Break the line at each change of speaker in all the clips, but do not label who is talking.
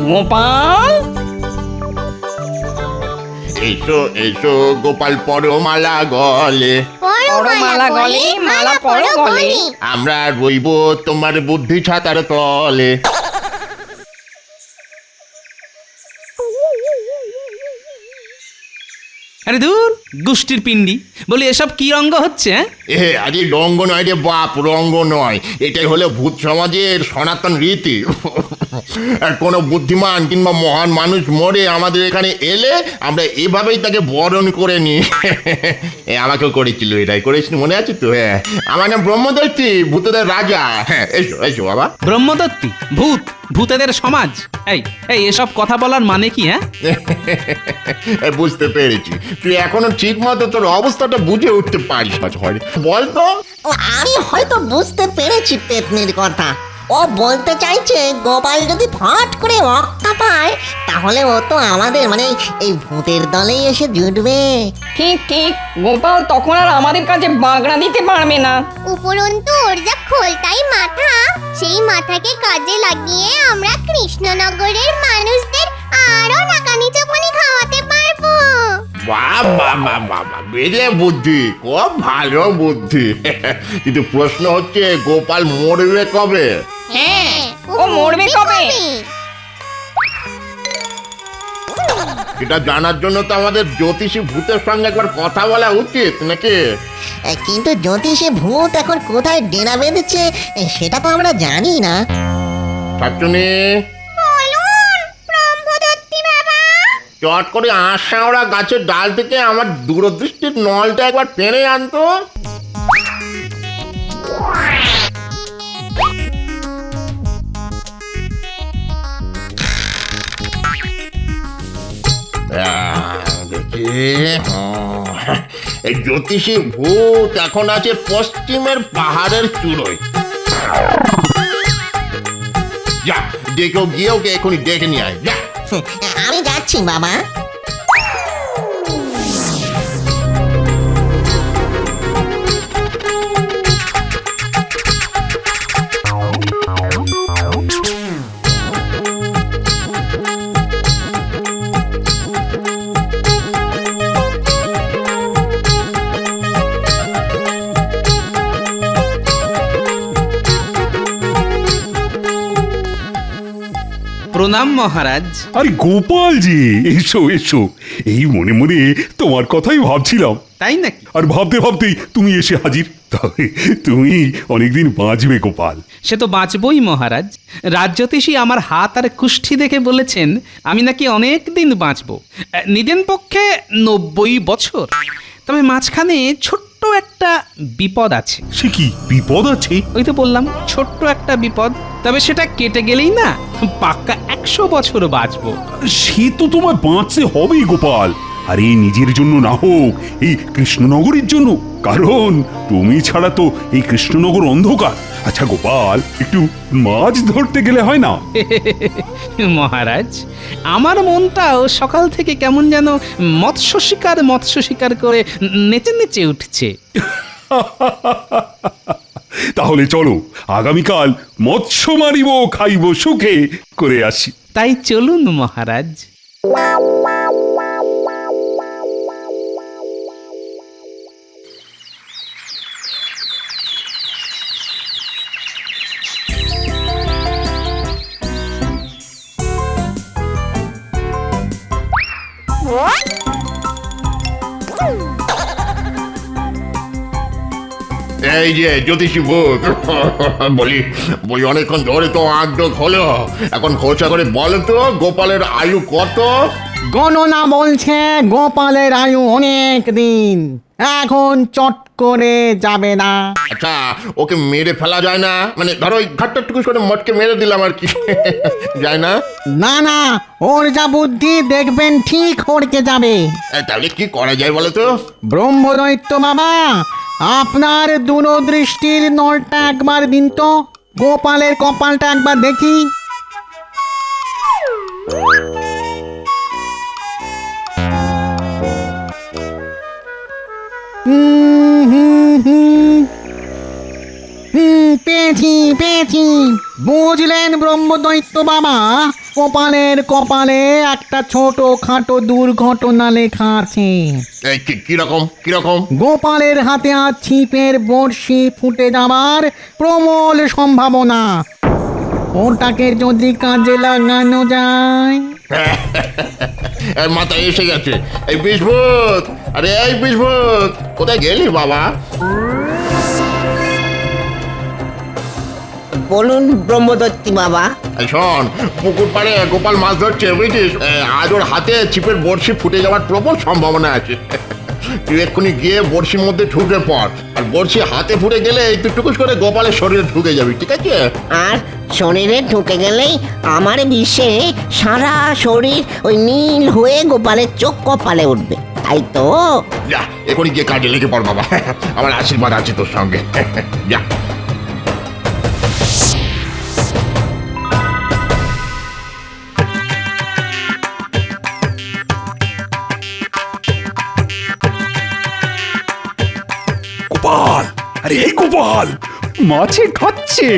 গোপাল,
এসো এসো গোপাল পরো মালা গলে,
পরো মালা গলে, মালা পরো গলে।
আমরা রইব তোমার বুদ্ধি ছাতার তলে।
আরে দূর দুষ্টির পিণ্ডি, বলি এসব কি রঙ্গ হচ্ছে?
আরে রঙ্গ নয় রে বাপ, রঙ্গ নয়, এটাই হলো ভূত সমাজের সনাতন রীতি। আর কোনো বুদ্ধিমান কিংবা মহান মানুষ মরে আমাদের এখানে এলে আমরা এভাবেই তাকে বরণ করে নিই। আমাকেও করেছিল, এটাই করেছিল, মনে আছে তো? হ্যাঁ, আমার নাম ব্রহ্মদৈত্যী, ভূতদের রাজা। হ্যাঁ, এসো এসো বাবা।
ব্রহ্মদত্তী, ভূত, ভূতেদের সমাজ। এই এই এসব কথা বলার মানে কি? হ্যাঁ,
বুঝতে পেরেছি, তুই এখনো ঠিক মতো তোর অবস্থাটা বুঝে উঠতে পারিস না। বল তো।
আমি হয়তো বুঝতে পেরেছি পেতনির কথা। ও বলতে চাইছে গোপাল যদি ফট করে রক্ষা পায় তাহলে ও তো আমাদের মানে এই ভূতের দলেই এসে জুটবে।
ঠিক ঠিক, গোপাল তখন আর আমাদের কাছে বাগড়া দিতে পারবে না।
উপরন্তু ওর যা খোলতাই মাথা, সেই মাথাকে কাজে লাগিয়ে আমরা কৃষ্ণনগরের মানুষদের আরো নাকানি চোপানি খাওয়াতে পারবো।
বাহ বাহ বাহ বাহ বাহ, বেড়ে বুদ্ধি, খুব ভালো বুদ্ধি। কিন্তু প্রশ্ন হচ্ছে গোপাল মরবে কবে?
হ্যাঁ, ও মরবে কবে?
এটা জানার জন্য তো আমাদের জ্যোতিষী ভূতের সঙ্গে একবার কথা বলা উচিত নাকি?
কিন্তু জ্যোতিষী ভূত এখন কোথায় ডেরা বেঁধেছে সেটা তো আমরা জানি না।
শাকচুনি,
বলুন ব্রহ্মদত্তী বাবা।
চট করে আশাওড়া গাছের ডাল থেকে আমার দূরদৃষ্টির নলটা একবার টেনে আনতো। দেখি, এই জ্যোতিষী ভূত এখন আছে পশ্চিমের পাহাড়ের চূড়োয়। যা, ডেকেও গিয়ে ওকে এখনই ডেকে নিয়ে আয়, যা।
আমি যাচ্ছি বাবা।
প্রণাম মহারাজ।
আরে গোপাল জি, এসো এসো, এই মনে মনে তোমার কথাই ভাবছিলাম।
তাই নাকি?
আর ভাবতে ভাবতেই তুমি এসে হাজির। তবে তুমি অনেকদিন বাঁচবে গোপাল।
সে তো বাঁচবই মহারাজ। রাজ্যতীষী আমার হাত আর কুষ্ঠি দেখে বলেছেন আমি নাকি অনেক দিন বাঁচব, নিদেন পক্ষে 90 বছর। তবে মাঝখানে ছোট্ট একটা বিপদ আছে।
সে কি বিপদ আছে?
ওই তো বললাম ছোট্ট একটা বিপদ, তবে সেটা কেটে গেলেই না পাক্কা 100 বছর বাঁচবো।
সে তো তোমায় বাঁচতে হবেই গোপাল। আরে নিজের জন্য না হোক, এই কৃষ্ণনগরের জন্য, কারণ তুমি ছাড়া তো এই কৃষ্ণনগর অন্ধকার। আচ্ছা গোপাল, একটু মাছ ধরতে গেলে হয় না?
মহারাজ, আমার মনটাও সকাল থেকে কেমন যেন মৎস্য শিকার করে নেচে নেচে উঠছে।
তাহলে চলো আগামীকাল মৎস্য মারিব খাইব সুখে করে আসি।
তাই চলুন মহারাজ।
এই যে জ্যোতিষী ভূত, বলি বলি অনেকক্ষণ ধরে তো আগ্রহ হলো, এখন খোঁচা করে বলো তো গোপালের আয়ু কত?
গণনা বলছে গোপালের আয়ু অনেক দিন, এখন চট করে যাবে না।
আচ্ছা, ওকে মেরে ফেলা যায় না? মানে ধরো ওই ঘাটটা টুকু করে মটকে মেরে দিলাম আর কি, যায় না?
না না, ওর যা বুদ্ধি দেখবেন ঠিক হড়কে যাবে।
তাহলে কি করা যায় বলো তো?
ব্রহ্মদৈত্য বাবা, আপনার দূরদৃষ্টির নলটা একবার দিন তো, গোপালের কপালটা একবার দেখি। হুম হুম হুম হুম পেয়েছি পেয়েছি। বুঝলেন ব্রহ্মদৈত্য বাবা, গোপালের কপালে একটা ছোট খাটো দুর্ঘটনা লেখা আছে।
এই কিরকম কিরকম?
গোপালের হাতে আজ ছিপের বড়শি ফুটে যাওয়ার প্রবল সম্ভাবনা। ওটাকে যদি কাজে লাগানো যায়।
এর মাথায় এসে গেছে। এই বিস্ফোট, আরে এই বিস্ফোট, কোথায় গেলি বাবা?
বলুন ব্রহ্মদত্তি বাবা।
এই শোন, পুকুর পাড়ে গোপাল মাছ ধরছে বুঝছিস, আজ ওর হাতে ছিপের বড়শি ফুটে যাওয়ার প্রবল সম্ভাবনা আছে। তুই এক্ষুনি গিয়ে বড়শির মধ্যে ঢুকে পড়, আর বড়শি হাতে ফুটে গেলে তুই টুকুস করে গোপালের শরীরে ঢুকে যাবি, ঠিক আছে?
আর শরীরে ঢুকে গেলেই আমার বিশ্বে সারা শরীর ওই নীল হয়ে গোপালের চোখ কপালে উঠবে, তাই তো?
যা এক্ষুনি গিয়ে কাজে লেগে পড় বাবা, আমার আশীর্বাদ আছে তোর সঙ্গে। যা।
গোপাল, আরে এই গোপাল, মাছে খাচ্ছে।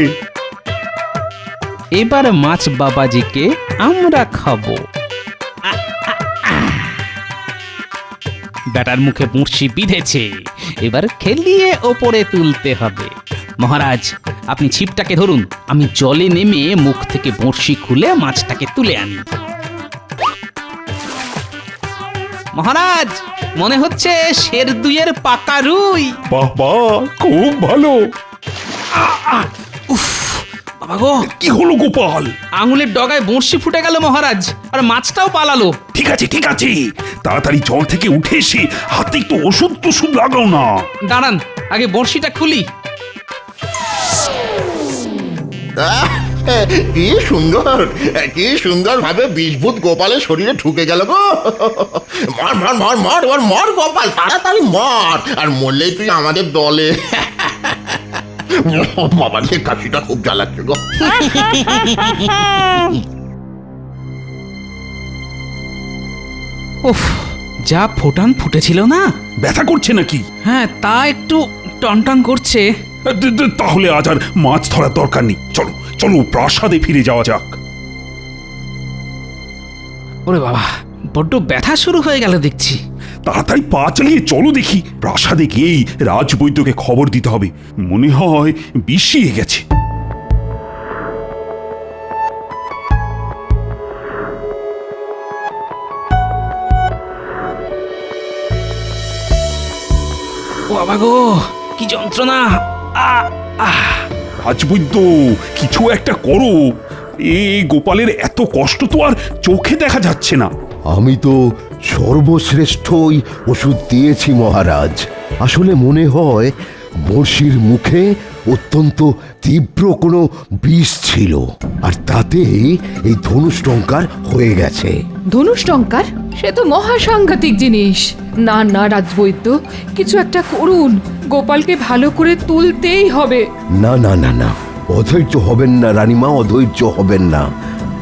এবার মাছ বাবাজিকে আমরা খাবো। বেটার মুখে বড়শি বিঁধেছে, এবার খেলিয়ে ওপরে তুলতে হবে। মহারাজ, আপনি ছিপটাকে ধরুন, আমি জলে নেমে মুখ থেকে বড়শি খুলে মাছটাকে তুলে আনি। মহারাজ, মনে হচ্ছে শের দুইয়ের পাকা রুই।
বাহ বাহ, খুব ভালো।
বাবা গো,
কি হলো গোপাল?
আঙুলের ডগায় বড়শি ফুটে গেল মহারাজ, আর মাছটাও পালালো।
ঠিক আছে ঠিক আছে, তাড়াতাড়ি জল থেকে উঠে এসে হাতে একটু ওষুধ টষুধ লাগাও না।
দাঁড়ান, আগে বড়শিটা খুলি।
কি সুন্দর, কি সুন্দর ভাবে বিষভূত গোপালের শরীরে ঢুকে গেল গো। মার মার মার মার, এবার মার গোপাল, তাড়াতাড়ি মার, আর মরলেই তুই আমাদের দলে। বাবা রে, কাশিটা খুব জ্বালাচ্ছে গো।
উফ, যা ফোটান ফুটেছিল না।
ব্যথা করছে নাকি?
হ্যাঁ, তা একটু টনটন করছে।
তাহলে আজ আর মাছ ধরার দরকার নেই, চলো চলো প্রাসাদে ফিরে যাওয়া যাক।
ওরে বাবা, বড্ড ব্যথা শুরু হয়ে গেল দেখছি।
তাড়াতাড়ি পা চালিয়ে চলো দেখি, প্রাসাদে গিয়েই রাজবৈদ্যকে খবর দিতে হবে, মনে হয় বিষিয়ে গেছে।
ও বাবা গো, কি যন্ত্রণা!
রাজবৈদ্য, কিছু একটা করো, এই গোপালের এত কষ্ট তো আর চোখে দেখা যাচ্ছে না।
আমি তো সর্বশ্রেষ্ঠই ওষুধ দিয়েছি মহারাজ। আসলে মনে হয় বড়শির মুখে অত্যন্ত তীব্র কোনো বিষ ছিল, আর তাতেই এই ধনুষ্টঙ্কার হয়ে গেছে।
ধনুষ্টঙ্কার? সে তো মহা সাংঘাতিক জিনিস। না না রাজবৈদ্য, কিছু একটা করুন, গোপালকে ভালো করে তুলতেই হবে।
না না না না, অধৈর্য হবেন না রানীমা, অধৈর্য হবেন না।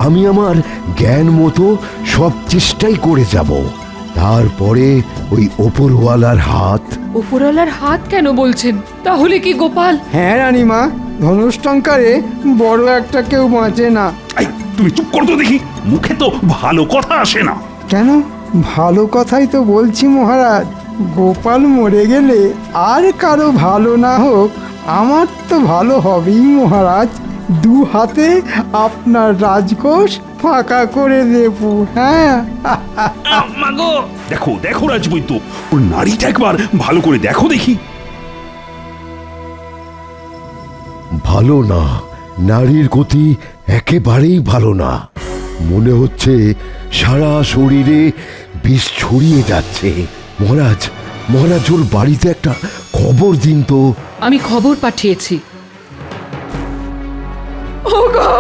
আমি আমার জ্ঞান মতো সব চেষ্টাই করে যাব, তারপরে ওই ওপরওয়ালার হাত।
উপরওয়ালার হাত কেন বলছেন? তাহলে কি গোপাল?
হ্যাঁ রানীমা, ধনুষ্টঙ্কারে বড় একটা কেউ বাঁচে না।
এই, তুমি চুপ করো তো দেখি, মুখে তো ভালো কথা আসে না।
কেন? ভালো কথাই তো বলছি মহারাজ। গোপাল মরে গেলে আর কারো ভালো না হোক, আমার তো ভালো হবেই মহারাজ। দু হাতে আপনার রাজকোষ ফাঁকা করে দেব। হ্যাঁ,
মাগো,
দেখো দেখো রাজবৈদ্য, ওর নাড়িটা একবার ভালো করে দেখো দেখি।
ভালো না, নারীর গতি একেবারেই ভালো না। মনে হচ্ছে সারা শরীরে বিষ ছড়িয়ে যাচ্ছে। মহারাজ, মহারাজ, ওর বাড়িতে একটা খবর দিন তো।
আমি খবর পাঠিয়েছি। ওগো,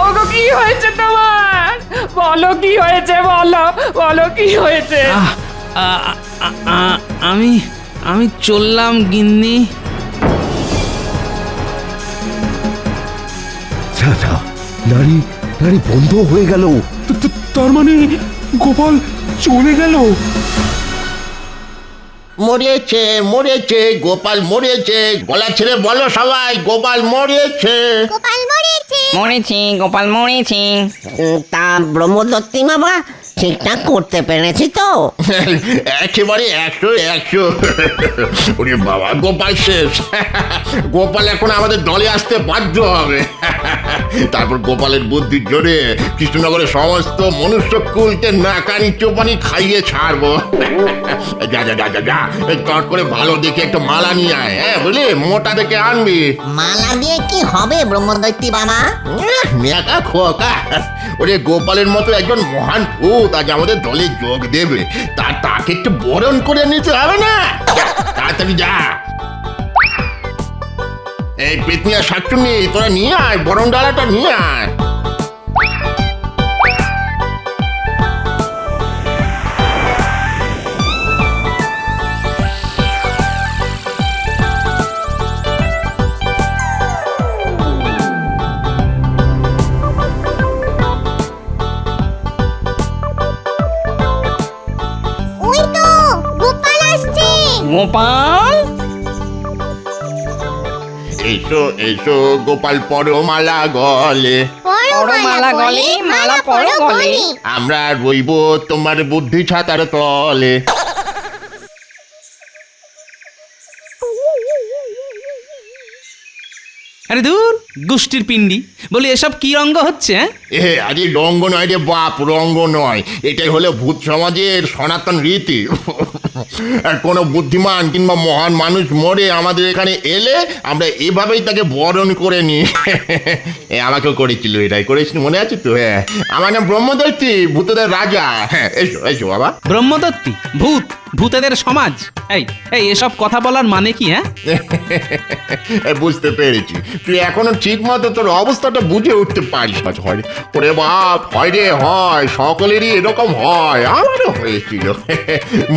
ওগো, কি হয়েছে তোমার? বলো কি হয়েছে, বলো বলো কি হয়েছে?
আমি আমি চললাম গিন্নি।
আচ্ছা, নারী নারী বন্ধ হয়ে গেল।
তার মানে গোপাল চলে গেল?
মরেছে মরেছে গোপাল মরেছে, গলা ছেড়ে বলো সবাই, গোপাল মরেছে।
গোপাল মরেছে।
মরেছি, গোপাল মরেছি।
তা ব্রহ্মদত্তি বাবা ঠিকঠাক করতে পেরেছি তো?
একেবারে 100 ওরে বাবা, গোপাল শেষ। গোপাল এখন আমাদের দলে আসতে বাধ্য হবে। তারপর গোপালের বুদ্ধির জোরে কৃষ্ণনগরের সমস্ত মনুষ্যকুলকে নাকানি চোপানি খাইয়ে ছাড়বো। যা যা যা যা যা, চট করে ভালো দেখে একটা মালা নিয়ে আয়, হ্যাঁ বুঝলি, মোটা দেখে আনবি।
মালা দিয়ে কি হবে ব্রহ্মদত্তি বাবা?
মেকা খোকা, ওরে গোপালের মতো একজন মহান ভূত আজ আমাদের দলে যোগ দেবে, তাকে একটু বরণ করে নিতে হবে না? যা, তাড়াতাড়ি যা। এই পেতনিয়া শাকচুন্নি, তোরা নিয়ে আয়, বরণ ডালাটা নিয়ে আয়।
ওই তো গোপাল আসছে।
গোপাল,
এসো এসো গোপাল, পরো মালা গলে,
পরো
মালা গলে, মালা পরো গলে।
আমরা রইব তোমার বুদ্ধি ছাতার তলে।
আরে দূর গোষ্ঠীর পিণ্ডি, বলি এসব কি রঙ্গ হচ্ছে? হ্যাঁ
আরে রঙ্গ নয় রে বাপ, রঙ্গ নয়, এটাই হলো ভূত সমাজের সনাতন রীতি। আর কোনো বুদ্ধিমান কিংবা মহান মানুষ মরে আমাদের এখানে এলে আমরা এভাবেই তাকে বরণ করে নিই। আমাকেও করেছিল, এটাই করেছিল, মনে আছে তো? হ্যাঁ, আমার নাম ব্রহ্মদত্তি, ভূতদের রাজা। হ্যাঁ, এসো এসো বাবা।
ব্রহ্মদত্তি, ভূত, ভূতেদের সমাজ, এই এই এসব কথা বলার মানে কি? হ্যাঁ
বুঝতে পেরেছি, তুই এখনো ঠিক মতো তোর অবস্থাটা বুঝে উঠতে পারিস না। হয় ওরে বাপ, হয় রে হয়, সকলেরই এরকম হয়, আমারও হয়েছিল।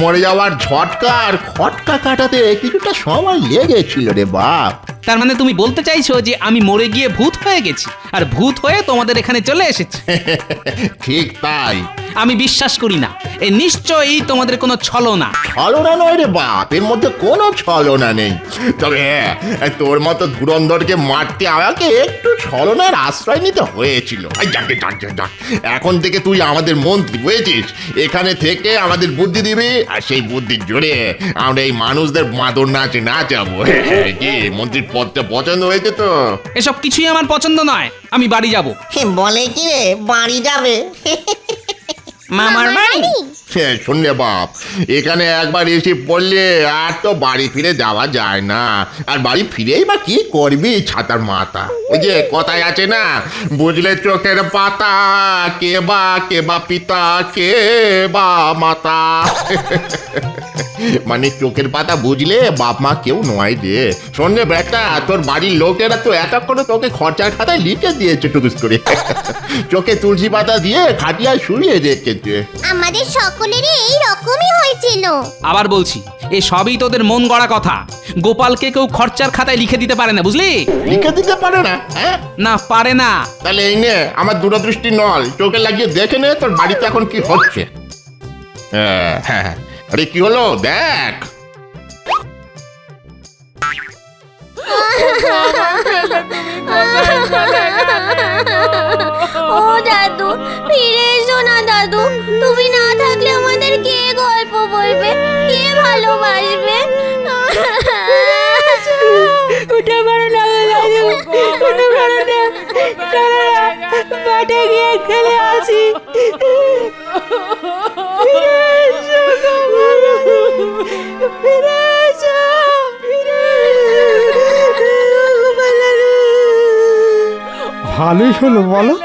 মরে যাওয়ার ঝটকা আর খটকা কাটাতে কিছুটা সময় লেগেছিল রে বাপ।
তার মানে তুমি বলতে চাইছো যে আমি মরে গিয়ে ভূত হয়ে গেছি, আর ভূত হয়ে তোমাদের এখানে চলে এসেছি?
ঠিক তাই।
আমি বিশ্বাস করি না, এ নিশ্চয়ই তোমাদের কোনো ছলনা।
ছলনা নয় রে বাপ, এর মধ্যে কোনো ছলনা নেই। তবে হ্যাঁ, তোর মতো ধুরন্ধরকে মারতে আমাকে একটু ছলনার আশ্রয় নিতে হয়েছিল। যাকে ডাক ডাক, এখন থেকে তুই আমাদের মন্ত্রী, বুঝেছিস? এখানে থেকে আমাদের বুদ্ধি দিবি, আর সেই বুদ্ধির জোরে আমরা এই মানুষদের মাদর নাচে নাচাবো। কি মন্ত্রীর পদটা পছন্দ হয়েছে তো?
এসব কিছুই আমার পছন্দ নয়, আমি বাড়ি যাব।
বলে কি রে, বাড়ি যাবে?
মামার বাড়ি?
হ্যাঁ, শুনলে বাপ, এখানে একবার এসে পড়লে আর তো বাড়ি ফিরে যাওয়া যায় না। আর বাড়ি ফিরেই বা কি করবি, ছাতার মাথা? ওই যে কথায় আছে না, বুঝলে চোখের পাতা, কে বা পিতা, কে বা মাতা। মানে চোখের পাতা বুঝলে বাপ মা কেউ নয় রে। শোনে বেটা, তোর বাড়ির লোকেরা তো এক এক করে তোকে খরচার খাতায় লিখে দিয়েছে টুকুস করে। চোখে তুলসী পাতা দিয়ে খাটিয়ায় শুয়ে রেখেছে।
আমাদের সকলেরই এই রকমই হয়েছিল।
আবার বলছি, এ সবই তোদের মন গড়া কথা। গোপালকে কেউ খরচার খাতায় লিখে দিতে পারে না, বুঝলি?
লিখে দিতে পারে না? হ্যাঁ,
না, পারে না।
তাহলে এই নে আমার দূরদৃষ্টি নল, চোখে লাগিয়ে দেখে নে তোর বাড়িতে এখন কি হচ্ছে। হ্যাঁ হ্যাঁ, আরে কি হলো দেখ।
ও দাদু, ফিরে এসো না দাদু। তুমি না থাকলে আমাদের কে গল্প বলবে, কে ভালোবাসবে? উঠে পড়ো না দাদু, উঠে পড়ো না, চলো না, মাঠে গিয়ে খেলে আসি। ফিরে এসো গো দাদু, ফিরে এসো, ফিরে
ভালোই হলো বলো,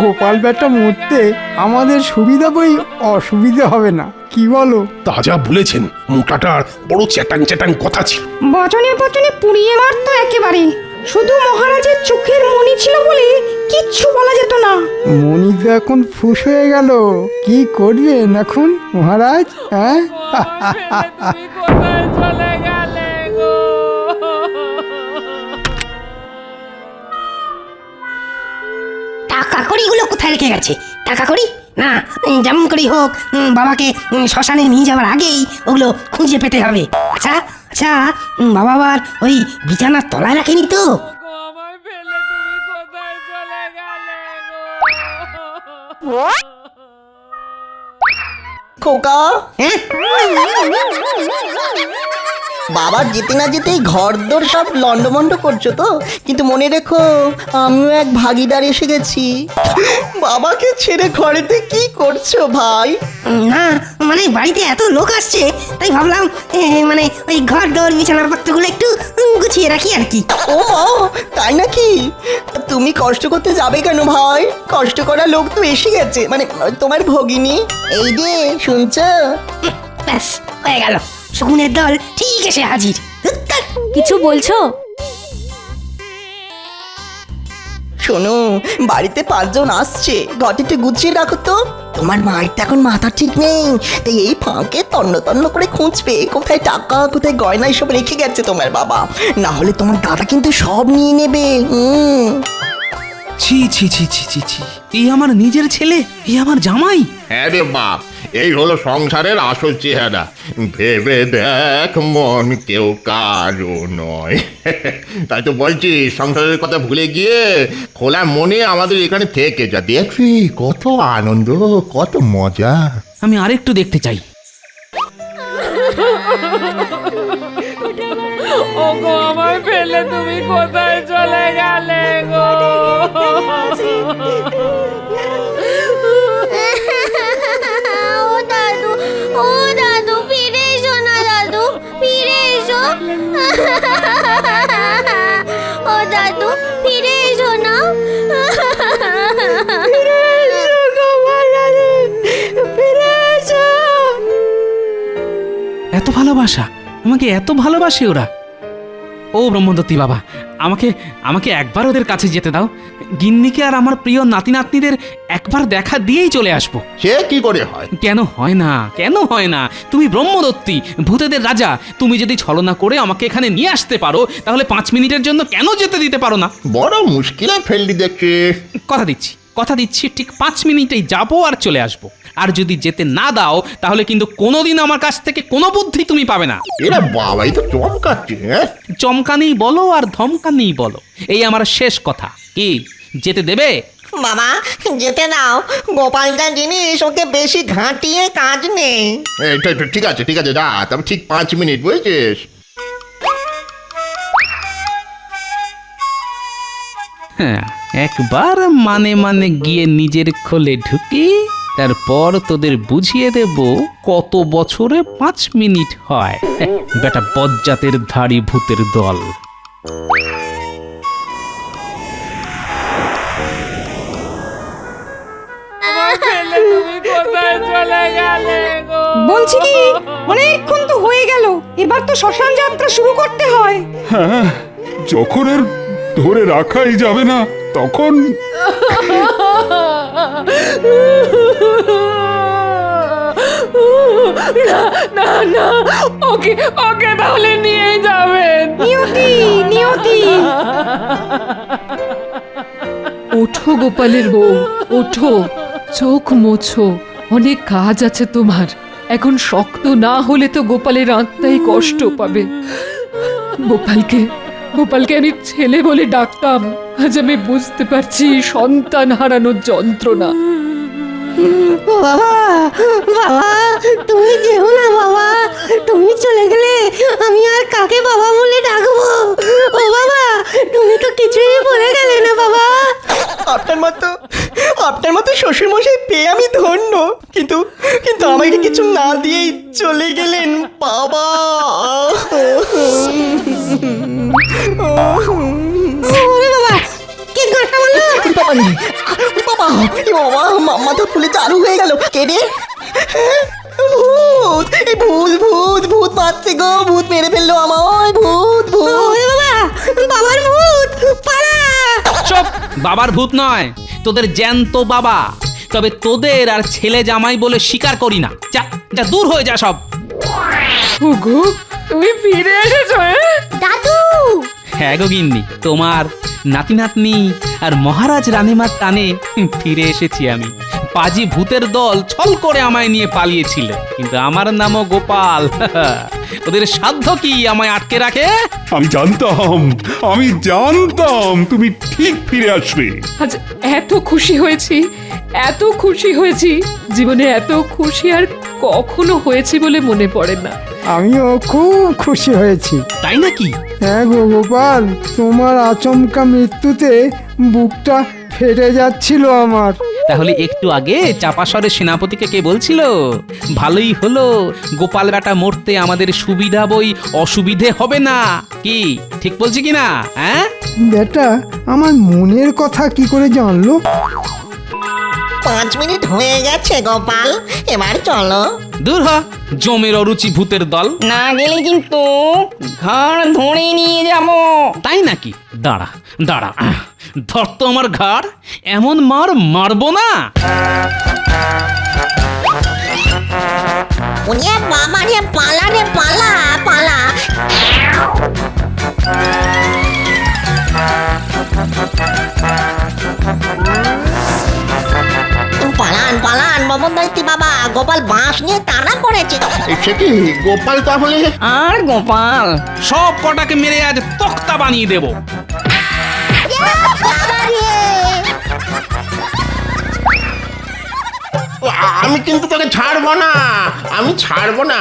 গোপাল বেটা মরতে আমাদের সুবিধা বই অসুবিধা হবে না, কি বলো?
তাজা বলেছেন, মোটাটার বড় চ্যাটাং চ্যাটাং কথা ছিল।
বচনে বচনে পুড়িয়ে মারতো একেবারে। শুধু মহারাজের চোখের মণি ছিল বলে কিচ্ছু বলা যেত না।
মণি তো এখন ফুস হয়ে গেল, কি করবেন এখন মহারাজ? হ্যাঁ,
টাকা কড়িগুলো কোথায় রেখে গেছে? টাকা কড়ি না, যেমন করেই হোক বাবাকে শ্মশানে নিয়ে যাওয়ার আগেই ওগুলো খুঁজে পেতে হবে। আচ্ছা আচ্ছা, বাবা আবার ওই বিছানার তলায় রাখেনি তো?
খোকা,
হ্যাঁ,
বাবা যেতে না যেতেই ঘরদোর সব লন্ডমন্ড করছো তো, কিন্তু মনে রেখো আমিও এক ভাগিদার এসে গেছি। বাবাকে ছেড়ে ঘরেতে কি করছো ভাই?
না মানে বাড়িতে এত লোক আসছে তাই ভাবলাম মানে ওই ঘর দোর বিছানাপত্রগুলো একটু গুছিয়ে রাখি আর কি।
ও মা, তাই নাকি? তুমি কষ্ট করতে যাবে কেন ভাই? কষ্ট করা লোক তো এসে গেছে, মানে তোমার ভগিনী। এই যে শুনছো?
ব্যাস হয়ে গেল, শকুনের দল ঠিক এসে হাজির।
কিছু বলছো?
শোনো, বাড়িতে 5 জন আসছে, ঘরটা গুছিয়ে রাখো তো। তোমার মায়ের তো এখন মাথা ঠিক নেই, তাই এই ফাঁকে তন্ন তন্ন করে খুঁজবে কোথায় টাকা কোথায় গয়না এসব রেখে গেছে তোমার বাবা, না হলে তোমার দাদা কিন্তু সব নিয়ে নেবে।
ছি ছি ছি ছি ছি ছি, এই আমার নিজের ছেলে, এই আমার জামাই।
হ্যাঁ রে বাপ, এই হলো সংসারের আসল চেহারা। ভেবে দেখ মন কেউ কারো নয়। তাই তো বলছি, সংসারের কথা ভুলে গিয়ে খোলা মনে আমাদের এখানে থেকে যা, দেখবি কত আনন্দ, কত মজা।
আমি আরেকটু দেখতে চাই।
ওগো আমায় ফেলে তুমি কোথায় চলে গেলে গো?
ও দাদু ফিরে এসো না, দাদু ফিরে এসো। ও দাদু ফিরে এসো না। ফিরে এসো গো মহারানী, ফিরে এসো।
এত ভালোবাসা, আমাকে এত ভালোবাসে ওরা। ও ব্রহ্মদত্তি বাবা, আমাকে আমাকে একবার ওদের কাছে যেতে দাও। গিন্নিকে আর আমার প্রিয় নাতি নাতনিদের একবার দেখা দিয়েই চলে আসবো।
সে কি করে হয়?
কেন হয় না, কেন হয় না? তুমি ব্রহ্মদত্তি, ভূতেদের রাজা, তুমি যদি ছলনা করে আমাকে এখানে নিয়ে আসতে পারো, তাহলে 5 মিনিটের জন্য কেন যেতে দিতে পারো না?
বড় মুশকিলে ফেললি দেখছি।
কথা দিচ্ছি ঠিক 5 মিনিটেই যাবো আর চলে আসবো। আর যদি যেতে না দাও তাহলে কিন্তু কোনোদিন আমার কাছ থেকে কোনো বুদ্ধি তুমি পাবে না।
এরা বাবাই তো চমকাচ্ছে। হ্যাঁ,
চমকানেই বলো আর ধমকানেই বলো, এই আমার শেষ কথা। কি যেতে দেবে?
বাবা যেতে দাও, গোপালটা জিনিস, ওকে বেশি ঘাঁটিয়ে কাজ নেই।
ঠিক আছে ঠিক আছে, যা, তবে ঠিক 5 মিনিট, বুঝেছিস?
হ্যাঁ, একবার মানে মানে গিয়ে নিজের খোলে ঢুকি, তারপর তোদের বুঝিয়ে দেব কত বছরে 5 মিনিট হয়। বেটা বজ্জাতের ধাড়ি ভূতের দল।
বলছি কি, অনেকক্ষণ তো হয়ে গেল, এবার তো শ্মশান যাত্রা শুরু করতে হয়।
হ্যাঁ, যখন আর ধরে রাখাই যাবে না তখন
না না না, ওকে ওকে তাহলে নিয়ে যাবেন।
নিয়তি নিয়তি,
ওঠো গোপালের বউ, ওঠো, চোখ মোছো, অনেক কাজ আছে তোমার। এখন শক্ত না হলে তো গোপালের আত্মাই কষ্ট পাবে। গোপালকে আমি ছেলে বলে ডাকতাম, আজ আমি বুঝতে পারছি সন্তান হারানোর যন্ত্রণা।
বাবা বাবা, তুমি যেও না বাবা, তুমি চলে গেলে আমি আর কাকে বাবা বলে ডাকবো? ও বাবা, তুমি তো কিছুই বলে গেলে না বাবা।
আপনার মতো শ্বশুর মশাই পেয়ে আমি ধন্য, কিন্তু কিন্তু আমাকে কিছু না দিয়েই চলে গেলেন বাবা।
ওরে বাবা, কে গাঁটটা মারলো?
বাবা বাবা, মাথা ফুলে চালু হয়ে গেল। কে রে? ভূত, এই ভূত ভূত ভূত মারছে গো, ভূত মেরে ফেললো আমায়, ভূত ভূত।
ওরে বাবা, বাবার ভূত, পালা।
চুপ, বাবার ভূত নয়, তোদের জ্যান্ত বাবা। তবে তোদের আর ছেলে জামাই বলে স্বীকার করি না। যা যা, দূর হয়ে যা সব।
ওগো, তুমি ফিরে এসেছো?
দাদু
হ্যাঁ গো গিন্নি, তোমার নাতি নাতনি আর মহারাজ রানীমার টানে ফিরে এসেছি আমি। পাজি ভূতের দল ছল করে আমায় নিয়ে পালিয়েছিল, কিন্তু আমার নামও গোপাল। ওদের সাধ্য কি আমায় আটকে রাখে?
আমি জানতাম তুমি ঠিক ফিরে আসবে।
আজ এত খুশি হয়েছি, এত খুশি হয়েছি, জীবনে এত খুশি আর কখনো হয়েছি বলে মনে পড়ে না।
আমিও খুব খুশি হয়েছি।
তাই নাকি?
হ্যাঁ গো গোপাল, তোমার আচমকা মৃত্যুতে বুকটা ফেটে যাচ্ছিল আমার।
তাহলে একটু আগে চাপাসরের সেনাপতিকে কে বলছিল ভালোই হলো গোপাল বেটা মরতে আমাদের সুবিধা বই অসুবিধে হবে না? কি ঠিক বলছি কি না? হ্যাঁ
বেটা আমার মনের কথা কি করে জানলো?
5 মিনিট হয়ে গেছে গোপাল, এবার চলো।
দূর হ, জমের অরুচি ভূতের দল।
না গেলে কিন্তু ঘাড় ধরে নিয়ে যাব।
তাই নাকি? দাঁড়া দাঁড়া, ধর তো আমার ঘাড়, এমন মার মারবো না।
ওরে বাবা রে, পালা রে পালা পালা। পালান পালান বাবনদৈত্যি বাবা, গোপাল বাঁশ নিয়ে তাড়া করেছে।
সে কি গোপাল তাহলে?
আর গোপাল
সব কটাকে মেরে আজ তক্তা বানিয়ে দেব।
আমি কিন্তু তোকে ছাড়বো না, আমি ছাড়বো না।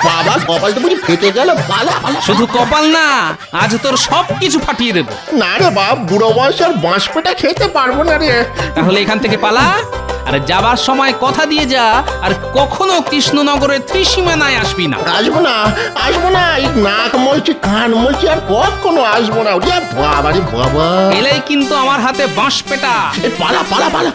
বাবা, কপাল তো বুঝি ফেটে গেল। পালা পালা।
শুধু কপাল না, আজ তোর সব কিছু ফাটিয়ে দেব।
না রে বাপ, বুড়ো বয়সে আর বাঁশ পেটা খেতে পারবো না রে।
তাহলে এখান থেকে পালা, আর যাবার সময় কথা দিয়ে যা আর কখনো কৃষ্ণনগরের ত্রিসীমানায় আসবি না।
আসবো না, আসবো না। এই নাক মলছি, কান মলছি, আর কখনো আসবো না। ওরে বাবা রে বাবা,
এলেই কিন্তু আমার হাতে বাঁশ পেটা।
পালা পালা পালা।